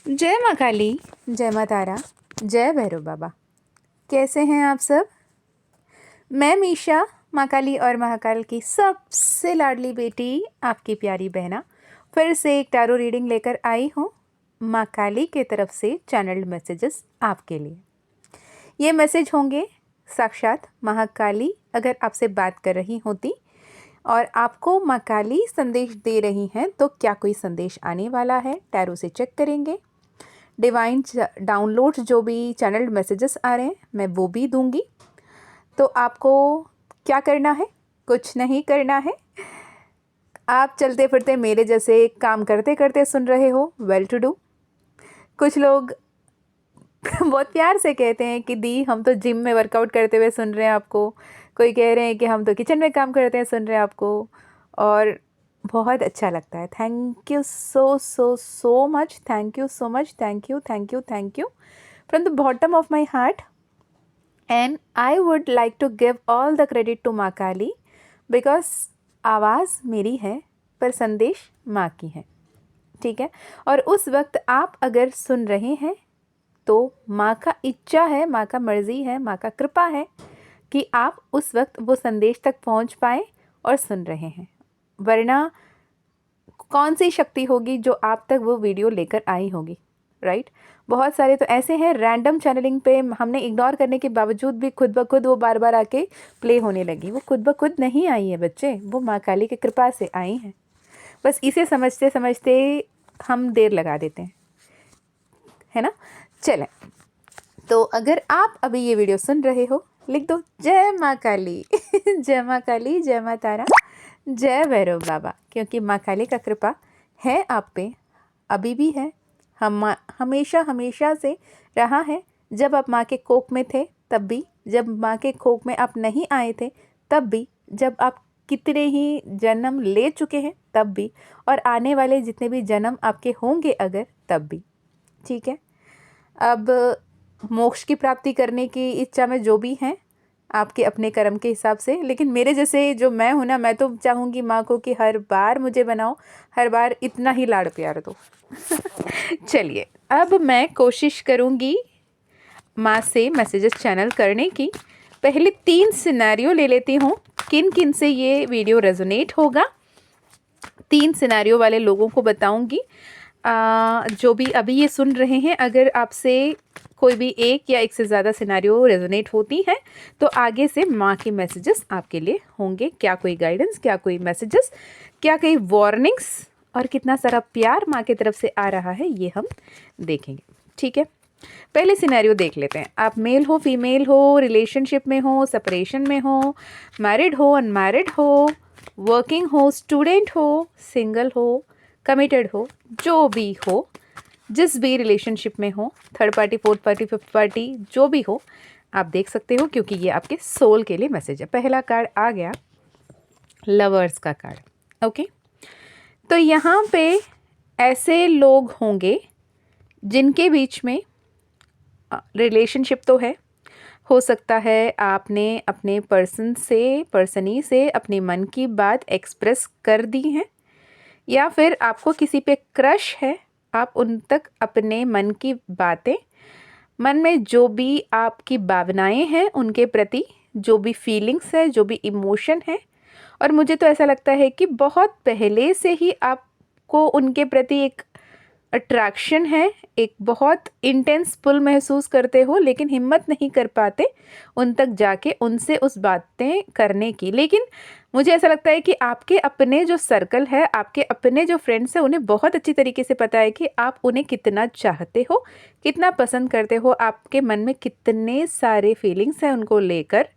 जय माँ काली, जय माँ तारा, जय भैरव बाबा। कैसे हैं आप सब? मैं मीशा, माँ काली और महाकाल की सबसे लाडली बेटी, आपकी प्यारी बहना, फिर से एक टैरो रीडिंग लेकर आई हूँ माँ काली के तरफ से चैनल्ड मैसेजेस आपके लिए। ये मैसेज होंगे साक्षात महाकाली अगर आपसे बात कर रही होती और आपको माँ काली संदेश दे रही हैं तो क्या कोई संदेश आने वाला है? टैरो से चेक करेंगे। डिवाइन डाउनलोड्स जो भी चैनल्ड मैसेजेस आ रहे हैं मैं वो भी दूंगी। तो आपको क्या करना है? कुछ नहीं करना है। आप चलते फिरते मेरे जैसे काम करते करते सुन रहे हो, वेल टू डू। कुछ लोग बहुत प्यार से कहते हैं कि दी हम तो जिम में वर्कआउट करते हुए सुन रहे हैं आपको। कोई कह रहे हैं कि हम तो किचन में काम करते हैं सुन रहे हैं आपको, और बहुत अच्छा लगता है। Thank you so so so much, thank you so much, thank you thank you thank you from the bottom of my heart. And I would like to give all the credit to Maa Kali because आवाज़ मेरी है पर संदेश माँ की है, ठीक है। और उस वक्त आप अगर सुन रहे हैं तो माँ का इच्छा है, माँ का मर्ज़ी है, माँ का कृपा है कि आप उस वक्त वो संदेश तक पहुँच पाएँ और सुन रहे हैं। वरना कौन सी शक्ति होगी जो आप तक वो वीडियो लेकर आई होगी, राइट। बहुत सारे तो ऐसे हैं रैंडम चैनलिंग पे हमने इग्नोर करने के बावजूद भी खुद ब खुद वो बार बार आके प्ले होने लगी। वो खुद ब खुद नहीं आई है बच्चे, वो माँ काली की कृपा से आई हैं। बस इसे समझते समझते हम देर लगा देते हैं, है ना। चलें, तो अगर आप अभी ये वीडियो सुन रहे हो लिख दो जय माँ काली जय माँ काली, जय माँ तारा, जय भैरव बाबा, क्योंकि माँ काली का कृपा है आप पे, अभी भी है, हम हमेशा हमेशा से रहा है। जब आप माँ के कोख में थे तब भी, जब माँ के कोख में आप नहीं आए थे तब भी, जब आप कितने ही जन्म ले चुके हैं तब भी, और आने वाले जितने भी जन्म आपके होंगे अगर तब भी, ठीक है। अब मोक्ष की प्राप्ति करने की इच्छा में जो भी हैं आपके अपने कर्म के हिसाब से, लेकिन मेरे जैसे जो मैं हूँ ना, मैं तो चाहूँगी माँ को कि हर बार मुझे बनाओ, हर बार इतना ही लाड़ प्यार दो चलिए, अब मैं कोशिश करूँगी माँ से मैसेजेस चैनल करने की। पहले 3 सिनेरियो ले लेती हूँ, किन किन से ये वीडियो रेजोनेट होगा। 3 सिनेरियो वाले लोगों को बताऊँगी। जो भी अभी ये सुन रहे हैं, अगर आपसे कोई भी एक या एक से ज़्यादा सिनेरियो रेजोनेट होती है तो आगे से माँ के मैसेजेस आपके लिए होंगे। क्या कोई गाइडेंस, क्या कोई मैसेजेस, क्या कोई वार्निंग्स, और कितना सारा प्यार माँ की तरफ से आ रहा है ये हम देखेंगे, ठीक है। पहले सिनेरियो देख लेते हैं। आप मेल हो, फीमेल हो, रिलेशनशिप में हो, सेपरेशन में हो, मैरिड हो, अनमैरिड हो, वर्किंग हो, स्टूडेंट हो, सिंगल हो, कमिटेड हो, जो भी हो, जिस भी रिलेशनशिप में हो, third party, fourth party, fifth party, जो भी हो, आप देख सकते हो क्योंकि ये आपके सोल के लिए मैसेज है। पहला कार्ड आ गया, लवर्स का कार्ड, ओके। तो यहाँ पे ऐसे लोग होंगे जिनके बीच में रिलेशनशिप तो है, हो सकता है आपने अपने पर्सनी से अपने मन की बात एक्सप्रेस कर दी है, या फिर आपको किसी पे क्रश है, आप उन तक अपने मन की बातें, मन में जो भी आपकी भावनाएं हैं उनके प्रति, जो भी फीलिंग्स है, जो भी इमोशन है, और मुझे तो ऐसा लगता है कि बहुत पहले से ही आपको उनके प्रति एक अट्रैक्शन है, एक बहुत इंटेंस पुल महसूस करते हो, लेकिन हिम्मत नहीं कर पाते उन तक जाके उनसे उस बातें करने की। लेकिन मुझे ऐसा लगता है कि आपके अपने जो सर्कल है, आपके अपने जो फ्रेंड्स हैं, उन्हें बहुत अच्छी तरीके से पता है कि आप उन्हें कितना चाहते हो, कितना पसंद करते हो, आपके मन में कितने सारे फीलिंग्स हैं उनको लेकर,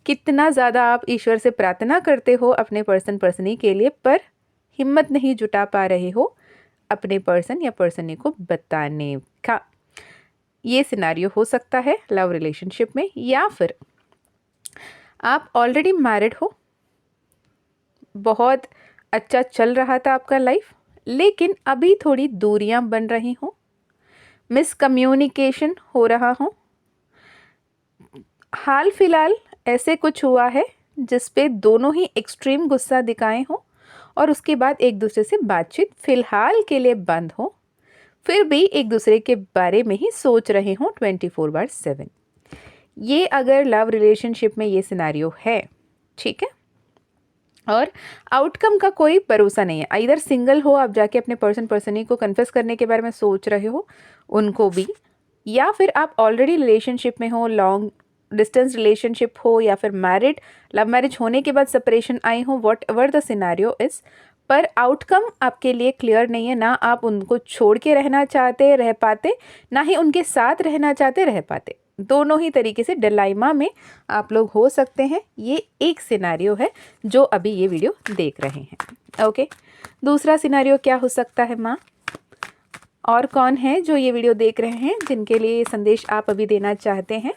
कितना ज़्यादा आप ईश्वर से प्रार्थना करते हो अपने पर्सनी के लिए, पर हिम्मत नहीं जुटा पा रहे हो अपने पर्सन या पर्सनी को बताने का। ये सिनेरियो हो सकता है लव रिलेशनशिप में, या फिर आप ऑलरेडी मैरिड हो, बहुत अच्छा चल रहा था आपका लाइफ, लेकिन अभी थोड़ी दूरियां बन रही हों, मिसकम्युनिकेशन हो रहा हो, हाल फिलहाल ऐसे कुछ हुआ है जिस पे दोनों ही एक्सट्रीम गुस्सा दिखाए हों, और उसके बाद एक दूसरे से बातचीत फिलहाल के लिए बंद हो, फिर भी एक दूसरे के बारे में ही सोच रहे हों 24/7। ये अगर लव रिलेशनशिप में ये सिनेरियो है, ठीक है, और आउटकम का कोई भरोसा नहीं है। इधर सिंगल हो, आप जाके अपने पर्सन को कन्फेस करने के बारे में सोच रहे हो, उनको भी, या फिर आप ऑलरेडी रिलेशनशिप में हो, लॉन्ग डिस्टेंस रिलेशनशिप हो, या फिर मैरिड, लव मैरिज होने के बाद सेपरेशन आई हो, what ever the scenario is, पर आउटकम आपके लिए क्लियर नहीं है। ना आप उनको छोड़ के रहना चाहते रह पाते, ना ही उनके साथ रहना चाहते रह पाते। दोनों ही तरीके से डिलाइमा में आप लोग हो सकते हैं। ये एक सिनेरियो है जो अभी ये वीडियो देख रहे हैं। ओके, दूसरा सिनेरियो क्या हो सकता है माँ? और कौन है जो ये वीडियो देख रहे हैं जिनके लिए ये संदेश आप अभी देना चाहते हैं?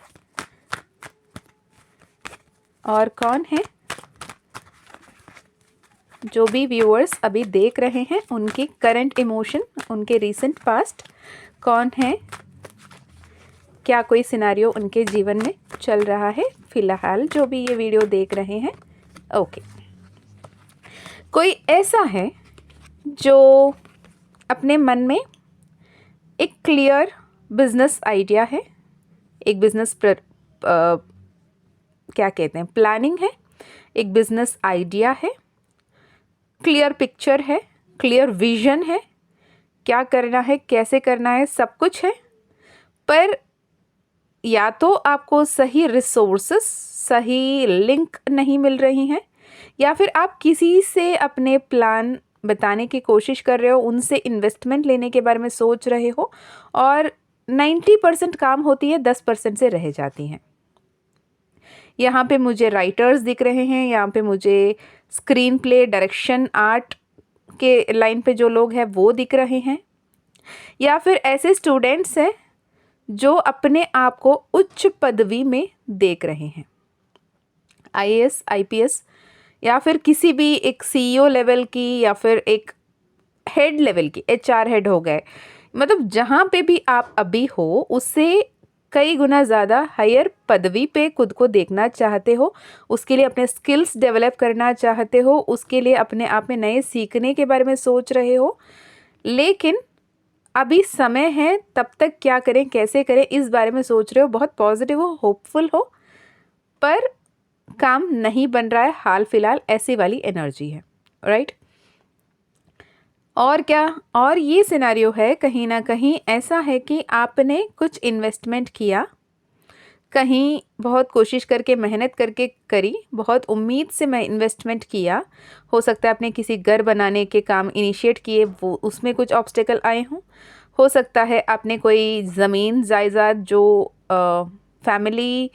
और कौन है जो भी व्यूअर्स अभी देख रहे हैं, उनके करंट इमोशन, उनके रीसेंट पास्ट कौन है? क्या कोई सिनेरियो उनके जीवन में चल रहा है फिलहाल जो भी ये वीडियो देख रहे हैं? ओके, कोई ऐसा है जो अपने मन में एक क्लियर बिजनेस आइडिया है, एक बिजनेस क्या कहते हैं, प्लानिंग है, एक बिजनेस आइडिया है, क्लियर पिक्चर है, क्लियर विजन है, क्या करना है, कैसे करना है, सब कुछ है, पर या तो आपको सही रिसोर्सेस, सही लिंक नहीं मिल रही हैं, या फिर आप किसी से अपने प्लान बताने की कोशिश कर रहे हो, उनसे इन्वेस्टमेंट लेने के बारे में सोच रहे हो, और 90% काम होती है, 10% से रह जाती हैं। यहाँ पे मुझे राइटर्स दिख रहे हैं, यहाँ पे मुझे स्क्रीन प्ले, डायरेक्शन, आर्ट के लाइन पे जो लोग हैं वो दिख रहे हैं, या फिर ऐसे स्टूडेंट्स हैं जो अपने आप को उच्च पदवी में देख रहे हैं, IAS, IPS, या फिर किसी भी एक CEO लेवल की, या फिर एक हेड लेवल की, HR हेड हो गए, मतलब जहाँ पे भी आप अभी हो उससे कई गुना ज़्यादा हायर पदवी पे खुद को देखना चाहते हो, उसके लिए अपने स्किल्स डेवलप करना चाहते हो, उसके लिए अपने आप में नए सीखने के बारे में सोच रहे हो, लेकिन अभी समय है, तब तक क्या करें, कैसे करें, इस बारे में सोच रहे हो, बहुत पॉजिटिव हो, होपफुल हो, पर काम नहीं बन रहा है हाल फिलहाल, ऐसी वाली एनर्जी है, राइट? और क्या, और ये सिनेरियो है कहीं ना कहीं ऐसा है कि आपने कुछ इन्वेस्टमेंट किया, कहीं बहुत कोशिश करके, मेहनत करके करी, बहुत उम्मीद से मैं इन्वेस्टमेंट किया, हो सकता है आपने किसी घर बनाने के काम इनिशिएट किए, वो उसमें कुछ ऑब्स्टेकल आए हों, हो सकता है आपने कोई ज़मीन जायदाद जो फैमिली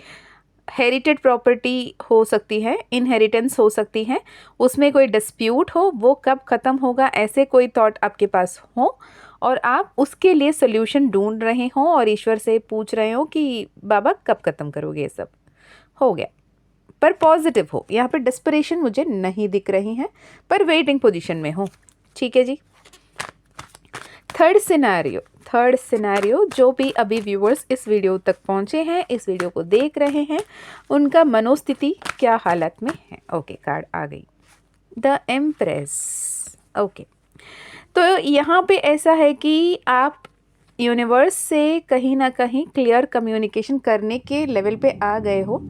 हेरिटेड प्रॉपर्टी हो सकती है, इनहेरिटेंस हो सकती है, उसमें कोई डिस्प्यूट हो, वो कब ख़त्म होगा, ऐसे कोई थॉट आपके पास हो, और आप उसके लिए सोल्यूशन ढूंढ रहे हो और ईश्वर से पूछ रहे हो कि बाबा कब ख़त्म करोगे, ये सब हो गया, पर पॉजिटिव हो। यहाँ पे डिस्परेशन मुझे नहीं दिख रही है, पर वेटिंग पोजीशन में हो, ठीक है जी। थर्ड सिनेरियो जो भी अभी व्यूअर्स इस वीडियो तक पहुँचे हैं, इस वीडियो को देख रहे हैं, उनका मनोस्थिति क्या हालत में है। ओके, कार्ड आ गई, द एम्प्रेस। ओके, तो यहाँ पे ऐसा है कि आप यूनिवर्स से कहीं ना कहीं क्लियर कम्युनिकेशन करने के लेवल पे आ गए हो।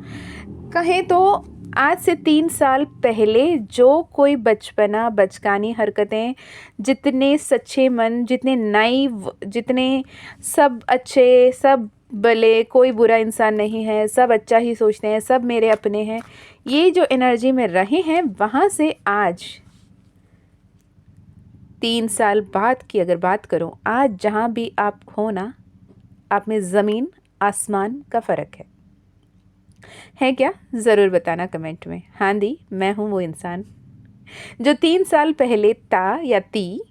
कहें तो आज से 3 साल पहले जो कोई बचपना, बचकानी हरकतें, जितने सच्चे मन, जितने नाइव, जितने सब अच्छे, सब भले, कोई बुरा इंसान नहीं है, सब अच्छा ही सोचते हैं, सब मेरे अपने हैं, ये जो एनर्जी में रहे हैं, वहाँ से आज 3 साल बाद की अगर बात करूं, आज जहां भी आप हो ना, आप में ज़मीन आसमान का फ़र्क है क्या? ज़रूर बताना कमेंट में। हाँ दी, मैं हूँ वो इंसान जो 3 साल पहले था या थी।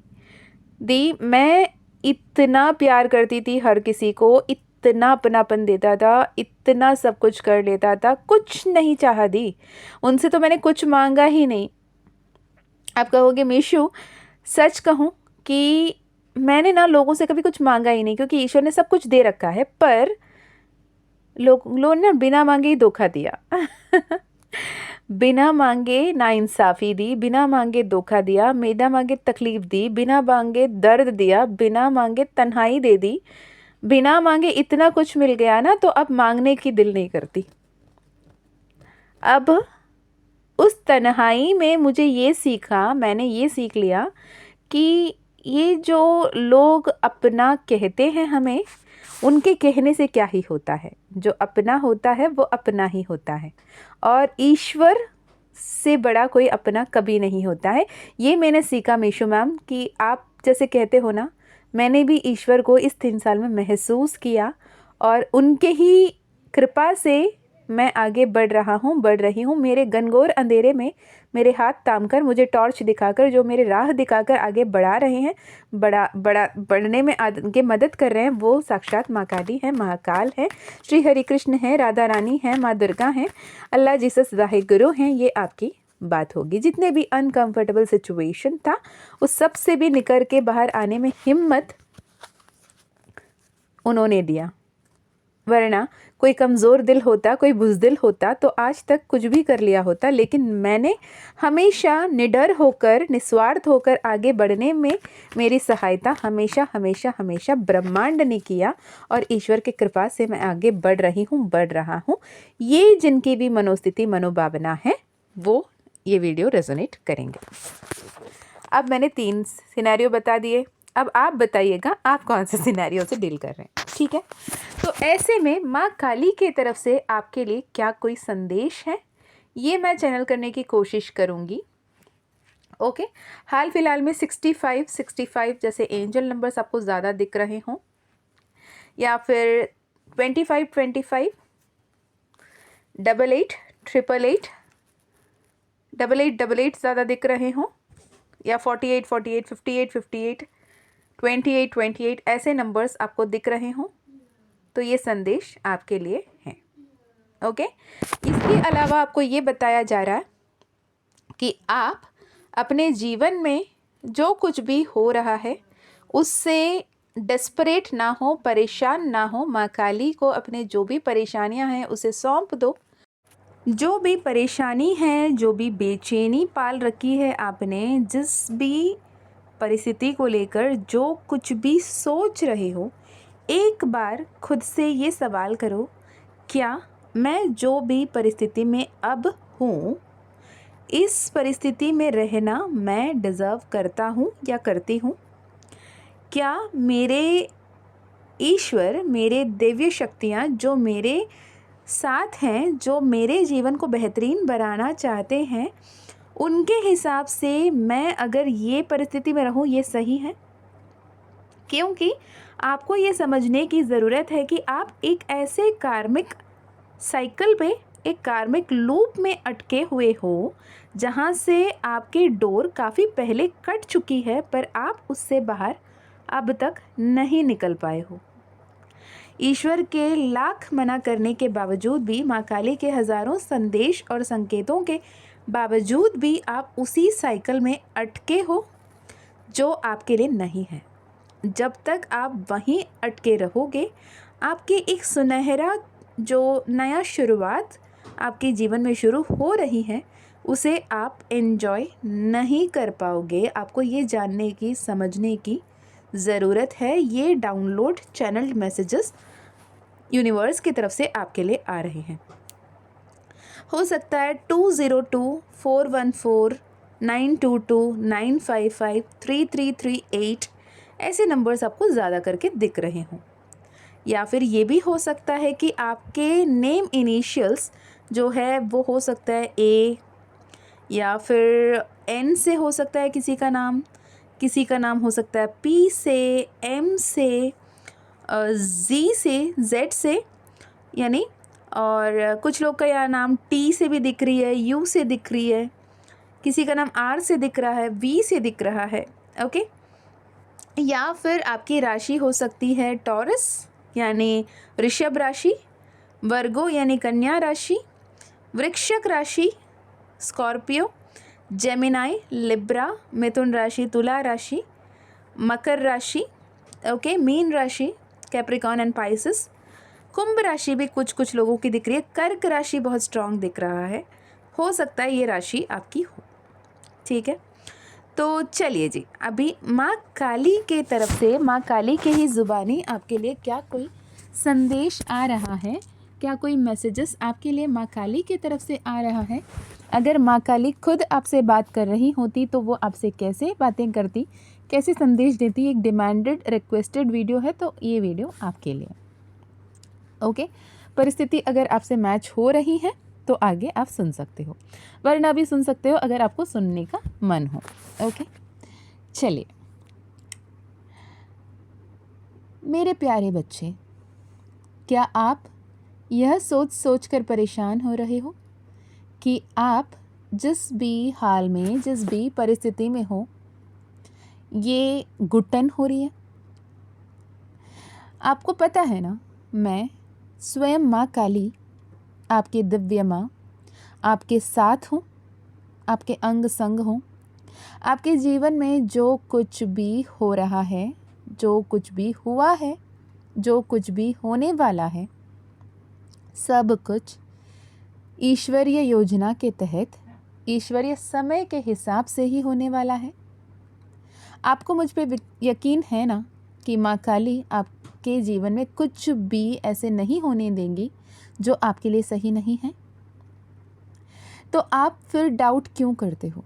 दी, मैं इतना प्यार करती थी हर किसी को, इतना अपनापन देता था, इतना सब कुछ कर लेता था, कुछ नहीं चाहा दी, उनसे तो मैंने कुछ मांगा ही नहीं। आप कहोगे मीशू, सच कहूँ कि मैंने ना लोगों से कभी कुछ मांगा ही नहीं, क्योंकि ईश्वर ने सब कुछ दे रखा है, पर लोगों ने बिना मांगे ही धोखा दिया। बिना मांगे नाइंसाफ़ी दी, बिना मांगे धोखा दिया, बिना मांगे तकलीफ़ दी, बिना मांगे दर्द दिया, बिना मांगे तन्हाई दे दी, बिना मांगे इतना कुछ मिल गया ना तो अब मांगने की दिल नहीं करती। अब उस तन्हाई में मैंने ये सीख लिया कि ये जो लोग अपना कहते हैं हमें, उनके कहने से क्या ही होता है। जो अपना होता है वो अपना ही होता है, और ईश्वर से बड़ा कोई अपना कभी नहीं होता है। ये मैंने सीखा मीशू मैम, कि आप जैसे कहते हो ना, मैंने भी ईश्वर को इस 3 साल में महसूस किया, और उनके ही कृपा से मैं आगे बढ़ रही हूँ। मेरे घनघोर अंधेरे में मेरे हाथ थामकर, मुझे टॉर्च दिखाकर, जो मेरे राह दिखाकर आगे बढ़ा रहे हैं, बढ़ने में आगे मदद कर रहे हैं, वो साक्षात माँ काली है, महाकाल है, श्री हरि कृष्ण है, राधा रानी है, माँ दुर्गा हैं, अल्लाह जीसस वाहिगुरु हैं। ये आपकी बात होगी। जितने भी अनकंफर्टेबल सिचुएशन था, उस सब से भी निकल के बाहर आने में हिम्मत उन्होंने दिया। वरना कोई कमज़ोर दिल होता, कोई बुज़दिल होता तो आज तक कुछ भी कर लिया होता। लेकिन मैंने हमेशा निडर होकर, निस्वार्थ होकर आगे बढ़ने में मेरी सहायता हमेशा ब्रह्मांड ने किया, और ईश्वर की कृपा से मैं आगे बढ़ रहा हूँ। ये जिनकी भी मनोस्थिति, मनोभावना है, वो ये वीडियो रेजोनेट करेंगे। अब मैंने 3 सिनेरियो बता दिए। अब आप बताइएगा आप कौन से सिनेरियो से डील कर रहे हैं, ठीक है। तो ऐसे में माँ काली की तरफ से आपके लिए क्या कोई संदेश है, ये मैं चैनल करने की कोशिश करूँगी। ओके, हाल फिलहाल में 65 जैसे एंजल नंबर्स आपको ज़्यादा दिख रहे हों, या फिर 25 88 888 88 ज़्यादा दिख रहे हों, या 48 58 58 28 ऐसे नंबर्स आपको दिख रहे हों, तो ये संदेश आपके लिए है। ओके, इसके अलावा आपको ये बताया जा रहा है कि आप अपने जीवन में जो कुछ भी हो रहा है उससे डेस्परेट ना हो, परेशान ना हो। माँ काली को अपने जो भी परेशानियां हैं उसे सौंप दो। जो भी परेशानी है, जो भी बेचैनी पाल रखी है आपने, जिस भी परिस्थिति को लेकर जो कुछ भी सोच रहे हो, एक बार खुद से ये सवाल करो, क्या मैं जो भी परिस्थिति में अब हूँ, इस परिस्थिति में रहना मैं डिज़र्व करता हूँ या करती हूँ? क्या मेरे ईश्वर, मेरे दिव्य शक्तियाँ जो मेरे साथ हैं, जो मेरे जीवन को बेहतरीन बनाना चाहते हैं, उनके हिसाब से मैं अगर ये परिस्थिति में रहूँ, ये सही है? क्योंकि आपको ये समझने की ज़रूरत है कि आप एक ऐसे कार्मिक साइकिल पे, एक कार्मिक लूप में अटके हुए हो, जहाँ से आपकी डोर काफ़ी पहले कट चुकी है, पर आप उससे बाहर अब तक नहीं निकल पाए हो। ईश्वर के लाख मना करने के बावजूद भी, माँ काली के हज़ारों संदेश और संकेतों के बावजूद भी आप उसी साइकिल में अटके हो जो आपके लिए नहीं है। जब तक आप वहीं अटके रहोगे, आपकी एक सुनहरा जो नया शुरुआत आपके जीवन में शुरू हो रही है, उसे आप एंजॉय नहीं कर पाओगे। आपको ये जानने की, समझने की ज़रूरत है। ये डाउनलोड चैनल मैसेजेस यूनिवर्स की तरफ से आपके लिए आ रहे हैं। हो सकता है 2024149229553338 ऐसे नंबर्स आपको ज़्यादा करके दिख रहे हों, या फिर ये भी हो सकता है कि आपके नेम इनिशियल्स जो है वो हो सकता है ए, या फिर एन से हो सकता है किसी का नाम हो सकता है पी से, एम से, जी से, जेड से, यानी, और कुछ लोग का यह नाम टी से भी दिख रही है, यू से दिख रही है, किसी का नाम आर से दिख रहा है, वी से दिख रहा है। ओके, या फिर आपकी राशि हो सकती है टॉरस यानी ऋषभ राशि, वर्गो यानी कन्या राशि, वृश्चिक राशि स्कॉर्पियो, जेमिनाई, लिब्रा, मिथुन राशि, तुला राशि, मकर राशि, ओके, मीन राशि, कैप्रिकॉर्न एंड पाइसेस, कुंभ राशि भी कुछ लोगों की दिख रही है, कर्क राशि बहुत स्ट्रांग दिख रहा है, हो सकता है ये राशि आपकी हो। ठीक है, तो चलिए जी, अभी माँ काली के तरफ से, माँ काली के ही ज़ुबानी आपके लिए क्या कोई संदेश आ रहा है, क्या कोई मैसेजेस आपके लिए माँ काली की तरफ से आ रहा है? अगर माँ काली खुद आपसे बात कर रही होती तो वो आपसे कैसे बातें करती, कैसे संदेश देती? एक डिमांडेड रिक्वेस्टेड वीडियो है, तो ये वीडियो आपके लिए। ओके, परिस्थिति अगर आपसे मैच हो रही है तो आगे आप सुन सकते हो, वरना भी सुन सकते हो अगर आपको सुनने का मन हो। ओके, चलिए। मेरे प्यारे बच्चे, क्या आप यह सोच सोच कर परेशान हो रहे हो कि आप जिस भी हाल में, जिस भी परिस्थिति में हो, ये घुटन हो रही है? आपको पता है ना, मैं स्वयं माँ काली, आपकी दिव्य माँ, आपके साथ हूँ, आपके अंग संग हूँ। आपके जीवन में जो कुछ भी हो रहा है, जो कुछ भी हुआ है, जो कुछ भी होने वाला है, सब कुछ ईश्वरीय योजना के तहत, ईश्वरीय समय के हिसाब से ही होने वाला है। आपको मुझ पे यकीन है ना कि माँ काली आपके जीवन में कुछ भी ऐसे नहीं होने देंगी जो आपके लिए सही नहीं है। तो आप फिर डाउट क्यों करते हो?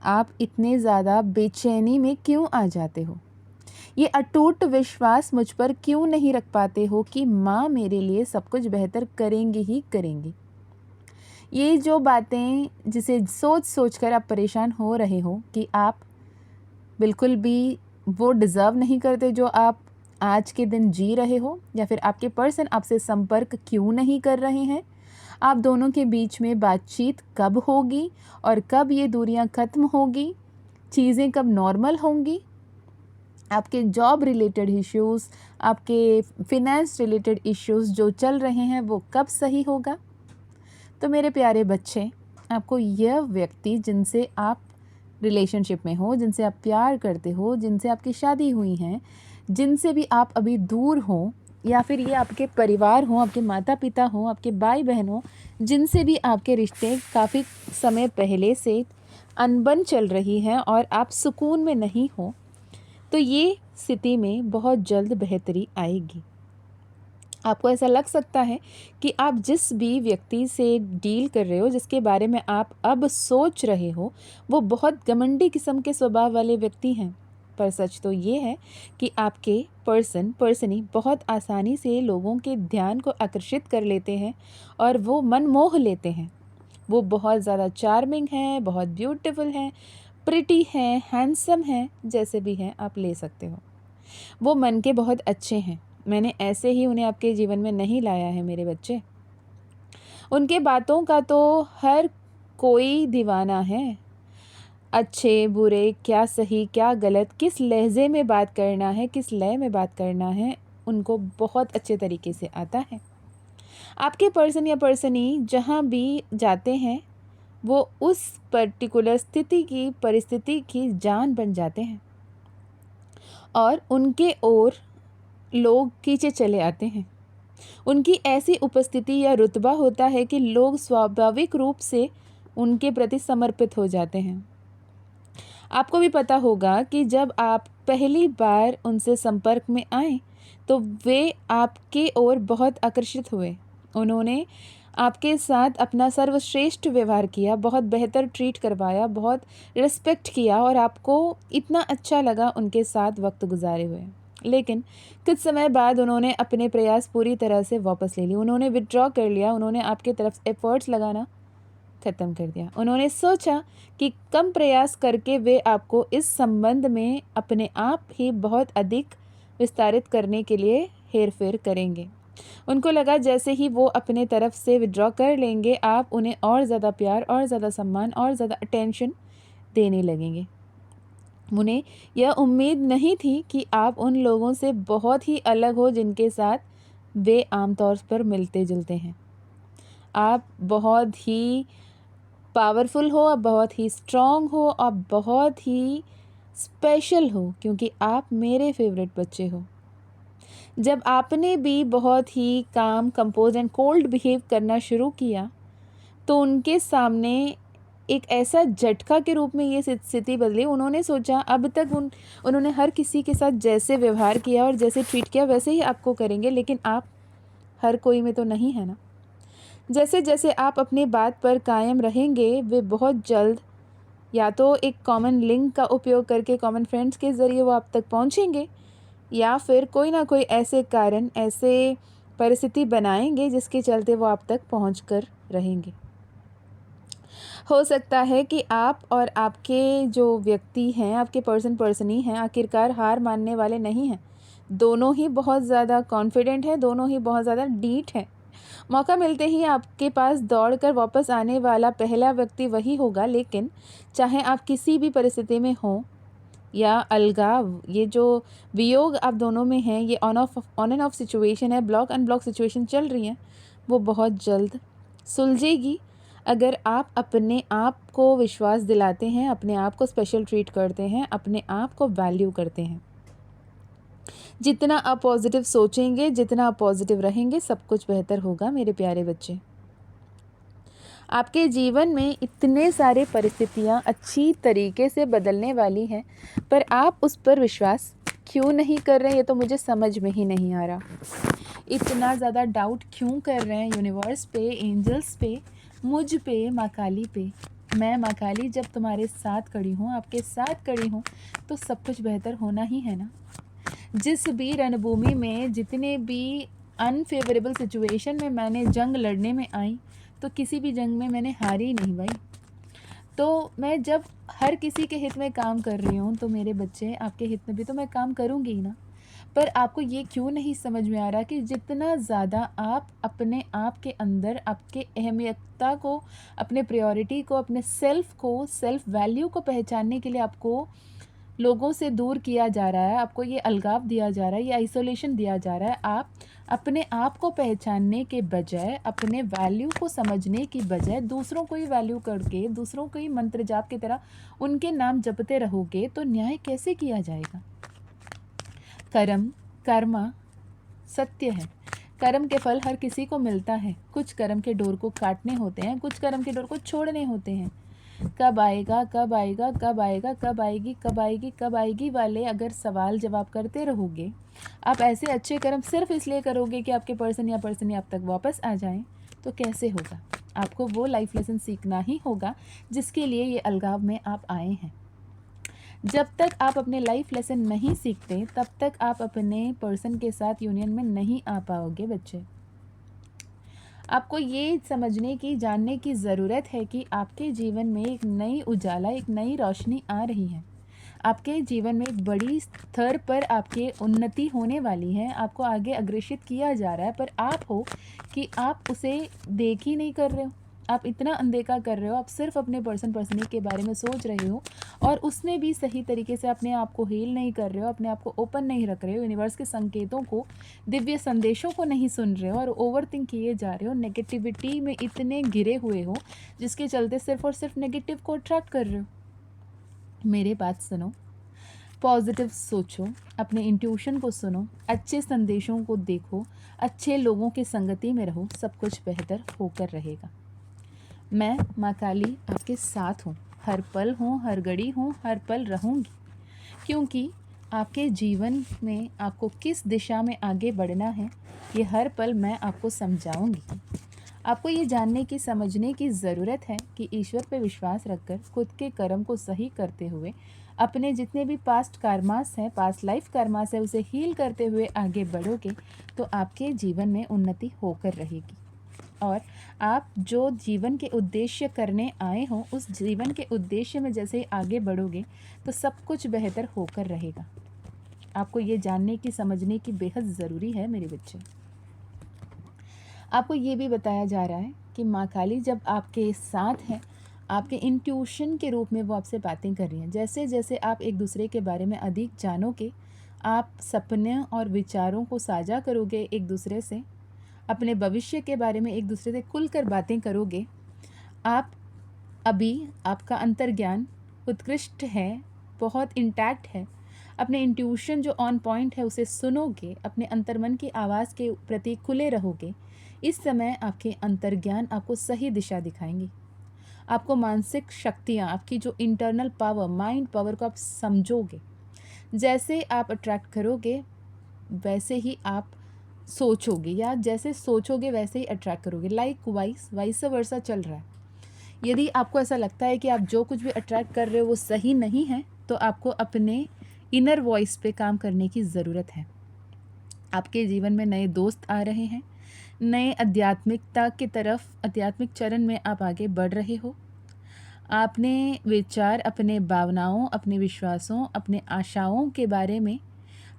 आप इतने ज़्यादा बेचैनी में क्यों आ जाते हो? ये अटूट विश्वास मुझ पर क्यों नहीं रख पाते हो कि माँ मेरे लिए सब कुछ बेहतर करेंगी ही करेंगी? ये जो बातें, जिसे सोच सोच कर आप परेशान हो रहे हो कि आप बिल्कुल भी वो डिज़र्व नहीं करते जो आप आज के दिन जी रहे हो, या फिर आपके पर्सन आपसे संपर्क क्यों नहीं कर रहे हैं, आप दोनों के बीच में बातचीत कब होगी और कब ये दूरियां ख़त्म होगी, चीज़ें कब नॉर्मल होंगी, आपके जॉब रिलेटेड इश्यूज़, आपके फिनेंस रिलेटेड इश्यूज़ जो चल रहे हैं वो कब सही होगा? तो मेरे प्यारे बच्चे, आपको यह व्यक्ति जिनसे आप रिलेशनशिप में हो, जिनसे आप प्यार करते हो, जिनसे आपकी शादी हुई है, जिनसे भी आप अभी दूर हो, या फिर ये आपके परिवार हो, आपके माता पिता हो, आपके भाई बहन हो, जिनसे भी आपके रिश्ते काफ़ी समय पहले से अनबन चल रही है और आप सुकून में नहीं हो, तो ये स्थिति में बहुत जल्द बेहतरी आएगी। आपको ऐसा लग सकता है कि आप जिस भी व्यक्ति से डील कर रहे हो, जिसके बारे में आप अब सोच रहे हो, वो बहुत घमंडी किस्म के स्वभाव वाले व्यक्ति हैं। पर सच तो ये है कि आपके पर्सनी बहुत आसानी से लोगों के ध्यान को आकर्षित कर लेते हैं और वो मन मोह लेते हैं। वो बहुत ज़्यादा चार्मिंग हैं, बहुत ब्यूटीफुल हैं, प्रिटी हैं, हैंडसम हैं, जैसे भी हैं आप ले सकते हो। वो मन के बहुत अच्छे हैं। मैंने ऐसे ही उन्हें आपके जीवन में नहीं लाया है मेरे बच्चे। उनके बातों का तो हर कोई दीवाना है। अच्छे बुरे, क्या सही क्या गलत, किस लहजे में बात करना है, किस लय में बात करना है, उनको बहुत अच्छे तरीके से आता है। आपके पर्सन या पर्सनी जहाँ भी जाते हैं वो उस पर्टिकुलर स्थिति की, परिस्थिति की जान बन जाते हैं और उनके ओर लोग खींचे चले आते हैं। उनकी ऐसी उपस्थिति या रुतबा होता है कि लोग स्वाभाविक रूप से उनके प्रति समर्पित हो जाते हैं। आपको भी पता होगा कि जब आप पहली बार उनसे संपर्क में आए तो वे आपके ओर बहुत आकर्षित हुए। उन्होंने आपके साथ अपना सर्वश्रेष्ठ व्यवहार किया, बहुत बेहतर ट्रीट करवाया, बहुत रिस्पेक्ट किया और आपको इतना अच्छा लगा उनके साथ वक्त गुजारे हुए। लेकिन कुछ समय बाद उन्होंने अपने प्रयास पूरी तरह से वापस ले लिए। उन्होंने विड्रॉ कर लिया। उन्होंने आपके तरफ एफर्ट्स लगाना ख़त्म कर दिया। उन्होंने सोचा कि कम प्रयास करके वे आपको इस संबंध में अपने आप ही बहुत अधिक विस्तारित करने के लिए हेरफेर करेंगे। उनको लगा जैसे ही वो अपने तरफ से विड्रॉ कर लेंगे, आप उन्हें और ज़्यादा प्यार और ज़्यादा सम्मान और ज़्यादा अटेंशन देने लगेंगे। उन्हें यह उम्मीद नहीं थी कि आप उन लोगों से बहुत ही अलग हो जिनके साथ वे आमतौर पर मिलते जुलते हैं। आप बहुत ही पावरफुल हो, आप बहुत ही स्ट्रॉन्ग हो, आप बहुत ही स्पेशल हो, क्योंकि आप मेरे फेवरेट बच्चे हो। जब आपने भी बहुत ही काम, कंपोज एंड कोल्ड बिहेव करना शुरू किया, तो उनके सामने एक ऐसा झटका के रूप में ये स्थिति बदली। उन्होंने सोचा अब तक उन्होंने हर किसी के साथ जैसे व्यवहार किया और जैसे ट्रीट किया वैसे ही आपको करेंगे, लेकिन आप हर कोई में तो नहीं है ना। जैसे जैसे आप अपनी बात पर कायम रहेंगे, वे बहुत जल्द या तो एक कॉमन लिंक का उपयोग करके कॉमन फ्रेंड्स के ज़रिए वो आप तक पहुंचेंगे, या फिर कोई ना कोई ऐसे कारण, ऐसे परिस्थिति बनाएंगे जिसके चलते वो आप तक पहुंच कर रहेंगे। हो सकता है कि आप और आपके जो व्यक्ति हैं, आपके पर्सन ही हैं, आखिरकार हार मानने वाले नहीं हैं। दोनों ही बहुत ज़्यादा कॉन्फिडेंट हैं, दोनों ही बहुत ज़्यादा डीठ हैं। मौका मिलते ही आपके पास दौड़कर वापस आने वाला पहला व्यक्ति वही होगा। लेकिन चाहे आप किसी भी परिस्थिति में हों या अलगाव, ये जो वियोग आप दोनों में हैं, ये ऑन एंड ऑफ सिचुएशन है, ब्लॉक अनब्लॉक सिचुएशन चल रही है, वो बहुत जल्द सुलझेगी अगर आप अपने आप को विश्वास दिलाते हैं, अपने आप को स्पेशल ट्रीट करते हैं, अपने आप को वैल्यू करते हैं। जितना आप पॉजिटिव सोचेंगे, जितना आप पॉजिटिव रहेंगे, सब कुछ बेहतर होगा मेरे प्यारे बच्चे। आपके जीवन में इतने सारे परिस्थितियाँ अच्छी तरीके से बदलने वाली हैं, पर आप उस पर विश्वास क्यों नहीं कर रहे हैं, ये तो मुझे समझ में ही नहीं आ रहा। इतना ज़्यादा डाउट क्यों कर रहे हैं यूनिवर्स पे, एंजल्स पे, मुझ पे, माँ काली पे। मैं माँ काली जब तुम्हारे साथ खड़ी हूँ, आपके साथ खड़ी हूँ, तो सब कुछ बेहतर होना ही है ना। जिस भी रणभूमि में, जितने भी अनफेवरेबल सिचुएशन में मैंने जंग लड़ने में आई, तो किसी भी जंग में मैंने हारी नहीं भाई। तो मैं जब हर किसी के हित में काम कर रही हूँ, तो मेरे बच्चे आपके हित में भी तो मैं काम करूँगी ही ना। पर आपको ये क्यों नहीं समझ में आ रहा कि जितना ज़्यादा आप अपने आप के अंदर आपके अहमियतता को, अपने प्रायोरिटी को, अपने सेल्फ को, सेल्फ वैल्यू को पहचानने के लिए आपको लोगों से दूर किया जा रहा है, आपको ये अलगाव दिया जा रहा है, ये आइसोलेशन दिया जा रहा है। आप अपने आप को पहचानने के बजाय, अपने वैल्यू को समझने की बजाय दूसरों को ही वैल्यू करके, दूसरों को ही मंत्र जाप की तरह उनके नाम जपते रहोगे, तो न्याय कैसे किया जाएगा। कर्मा सत्य है। कर्म के फल हर किसी को मिलता है। कुछ कर्म के डोर को काटने होते हैं, कुछ कर्म के डोर को छोड़ने होते हैं। कब आएगा, कब आएगा, कब आएगा, कब आएगी, कब आएगी, कब आएगी वाले अगर सवाल जवाब करते रहोगे, आप ऐसे अच्छे कर्म सिर्फ इसलिए करोगे कि आपके पर्सन या पर्सनी आप तक वापस आ जाएं, तो कैसे होगा। आपको वो लाइफ लेसन सीखना ही होगा जिसके लिए ये अलगाव में आप आए हैं। जब तक आप अपने लाइफ लेसन नहीं सीखते, तब तक आप अपने पर्सन के साथ यूनियन में नहीं आ पाओगे बच्चे। आपको ये समझने की, जानने की ज़रूरत है कि आपके जीवन में एक नई उजाला, एक नई रोशनी आ रही है। आपके जीवन में एक बड़ी स्तर पर आपके उन्नति होने वाली है, आपको आगे अग्रेसित किया जा रहा है, पर आप हो कि आप उसे देख ही नहीं कर रहे हो। आप इतना अनदेखा कर रहे हो, आप सिर्फ अपने पर्सनी के बारे में सोच रहे हो, और उसमें भी सही तरीके से अपने आप को हील नहीं कर रहे हो, अपने आप को ओपन नहीं रख रहे हो, यूनिवर्स के संकेतों को, दिव्य संदेशों को नहीं सुन रहे हो, और ओवर थिंक किए जा रहे हो, नेगेटिविटी में इतने घिरे हुए हो जिसके चलते सिर्फ और सिर्फ नेगेटिव को अट्रैक्ट कर रहे हो। मेरे बात सुनो, पॉजिटिव सोचो, अपने इंट्यूशन को सुनो, अच्छे संदेशों को देखो, अच्छे लोगों की संगति में रहो, सब कुछ बेहतर होकर रहेगा। मैं माँ काली आपके साथ हूँ, हर पल हूँ, हर घड़ी हूँ, हर पल रहूँगी, क्योंकि आपके जीवन में आपको किस दिशा में आगे बढ़ना है, ये हर पल मैं आपको समझाऊँगी। आपको ये जानने की, समझने की ज़रूरत है कि ईश्वर पे विश्वास रखकर खुद के कर्म को सही करते हुए, अपने जितने भी पास्ट कर्मास हैं, पास्ट लाइफ कर्मास है, उसे हील करते हुए आगे बढ़ोगे, तो आपके जीवन में उन्नति होकर रहेगी। और आप जो जीवन के उद्देश्य करने आए हो, उस जीवन के उद्देश्य में जैसे ही आगे बढ़ोगे, तो सब कुछ बेहतर होकर रहेगा। आपको ये जानने की, समझने की बेहद ज़रूरी है मेरे बच्चे। आपको ये भी बताया जा रहा है कि माँ काली जब आपके साथ हैं, आपके इंट्यूशन के रूप में वो आपसे बातें कर रही हैं। जैसे जैसे आप एक दूसरे के बारे में अधिक जानोगे, आप सपने और विचारों को साझा करोगे एक दूसरे से, अपने भविष्य के बारे में एक दूसरे से खुलकर बातें करोगे। आपका अंतर्ज्ञान उत्कृष्ट है, बहुत इंटैक्ट है। अपने इंट्यूशन जो ऑन पॉइंट है उसे सुनोगे, अपने अंतर्मन की आवाज़ के प्रति खुले रहोगे, इस समय आपके अंतर्ज्ञान आपको सही दिशा दिखाएंगी। आपको मानसिक शक्तियाँ, आपकी जो इंटरनल पावर, माइंड पावर को आप समझोगे। जैसे आप अट्रैक्ट करोगे वैसे ही आप सोचोगे, या जैसे सोचोगे वैसे ही अट्रैक्ट करोगे। लाइक वाइस वर्सा चल रहा है। यदि आपको ऐसा लगता है कि आप जो कुछ भी अट्रैक्ट कर रहे हो वो सही नहीं है, तो आपको अपने इनर वॉइस पे काम करने की ज़रूरत है। आपके जीवन में नए दोस्त आ रहे हैं, नए आध्यात्मिकता की तरफ, आध्यात्मिक चरण में आप आगे बढ़ रहे हो। आपने विचार, अपने भावनाओं, अपने विश्वासों, अपने आशाओं के बारे में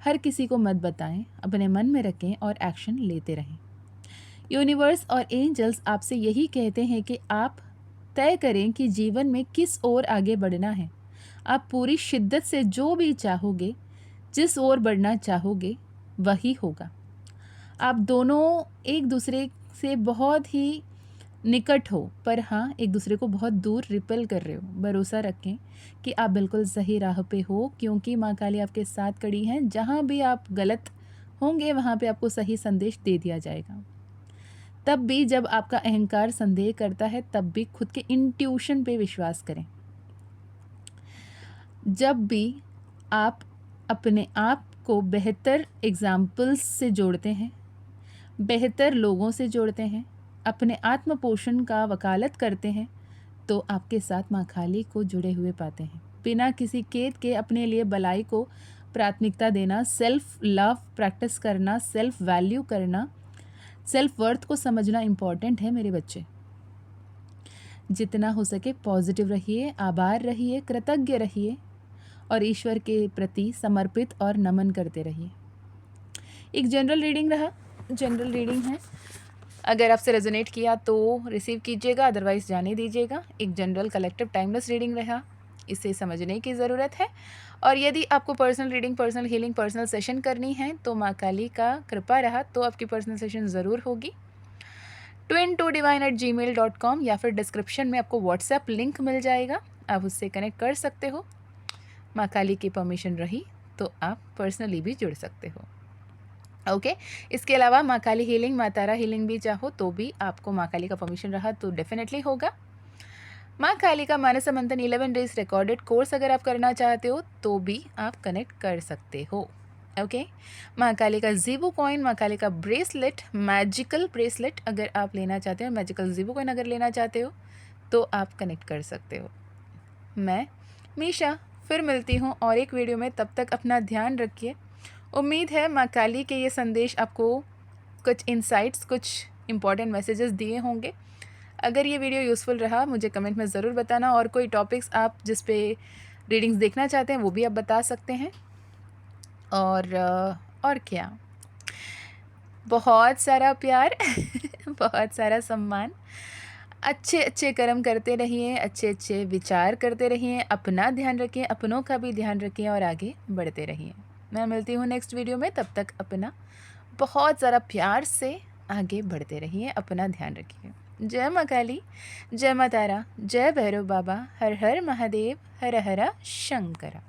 हर किसी को मत बताएं, अपने मन में रखें और एक्शन लेते रहें। यूनिवर्स और एंजल्स आपसे यही कहते हैं कि आप तय करें कि जीवन में किस ओर आगे बढ़ना है। आप पूरी शिद्दत से जो भी चाहोगे, जिस ओर बढ़ना चाहोगे वही होगा। आप दोनों एक दूसरे से बहुत ही निकट हो, पर हाँ, एक दूसरे को बहुत दूर रिपेल कर रहे हो। भरोसा रखें कि आप बिल्कुल सही राह पे हो, क्योंकि माँ काली आपके साथ खड़ी हैं। जहाँ भी आप गलत होंगे वहाँ पे आपको सही संदेश दे दिया जाएगा। तब भी जब आपका अहंकार संदेह करता है, तब भी खुद के इंट्यूशन पे विश्वास करें। जब भी आप अपने आप को बेहतर एग्जाम्पल्स से जोड़ते हैं, बेहतर लोगों से जोड़ते हैं, अपने आत्म पोषण का वकालत करते हैं, तो आपके साथ माँ काली को जुड़े हुए पाते हैं। बिना किसी केद के अपने लिए भलाई को प्राथमिकता देना, सेल्फ लव प्रैक्टिस करना, सेल्फ वैल्यू करना, सेल्फ वर्थ को समझना इम्पॉर्टेंट है मेरे बच्चे। जितना हो सके पॉजिटिव रहिए, आभार रहिए, कृतज्ञ रहिए और ईश्वर के प्रति समर्पित और नमन करते रहिए। एक जनरल रीडिंग रहा, जनरल रीडिंग है। अगर आपसे रेजोनेट किया तो रिसीव कीजिएगा, अदरवाइज़ जाने दीजिएगा। एक जनरल कलेक्टिव टाइमलेस रीडिंग रहा, इसे समझने की ज़रूरत है। और यदि आपको personal reading, personal healing, personal session करनी है तो माँ काली का कृपा रहा तो आपकी पर्सनल सेशन ज़रूर होगी। twin2divine@gmail.com या फिर डिस्क्रिप्शन में आपको व्हाट्सएप लिंक मिल जाएगा, आप उससे कनेक्ट कर सकते हो। माँ काली की परमिशन रही तो आप पर्सनली भी जुड़ सकते हो। ओके इसके अलावा माँ काली हीलिंग, माँ तारा हीलिंग भी चाहो तो भी आपको माँ काली का परमिशन रहा तो डेफिनेटली होगा। माँ काली का मानस मंथन 11 डेज रिकॉर्डेड कोर्स अगर आप करना चाहते हो तो भी आप कनेक्ट कर सकते हो। ओके माँ काली का ज़ीबो कॉइन, माँ काली का ब्रेसलेट, मैजिकल ब्रेसलेट अगर आप लेना चाहते हो, मैजिकल ज़ीबो कॉइन अगर लेना चाहते हो तो आप कनेक्ट कर सकते हो। मैं मीशा फिर मिलती हूँ और एक वीडियो में, तब तक अपना ध्यान रखिए। उम्मीद है माँ काली के ये संदेश आपको कुछ इंसाइट्स, कुछ इम्पॉर्टेंट मैसेजेस दिए होंगे। अगर ये वीडियो यूज़फुल रहा मुझे कमेंट में ज़रूर बताना, और कोई टॉपिक्स आप जिस पे रीडिंग्स देखना चाहते हैं वो भी आप बता सकते हैं। और क्या, बहुत सारा प्यार बहुत सारा सम्मान। अच्छे अच्छे कर्म करते रहिए, अच्छे अच्छे विचार करते रहिए, अपना ध्यान रखिए, अपनों का भी ध्यान रखिए और आगे बढ़ते रहिए। मैं मिलती हूँ नेक्स्ट वीडियो में, तब तक अपना बहुत ज़्यादा प्यार से आगे बढ़ते रहिए, अपना ध्यान रखिए। जय माँ काली, जय माँ तारा, जय भैरव बाबा, हर हर महादेव, हर हर शंकरा।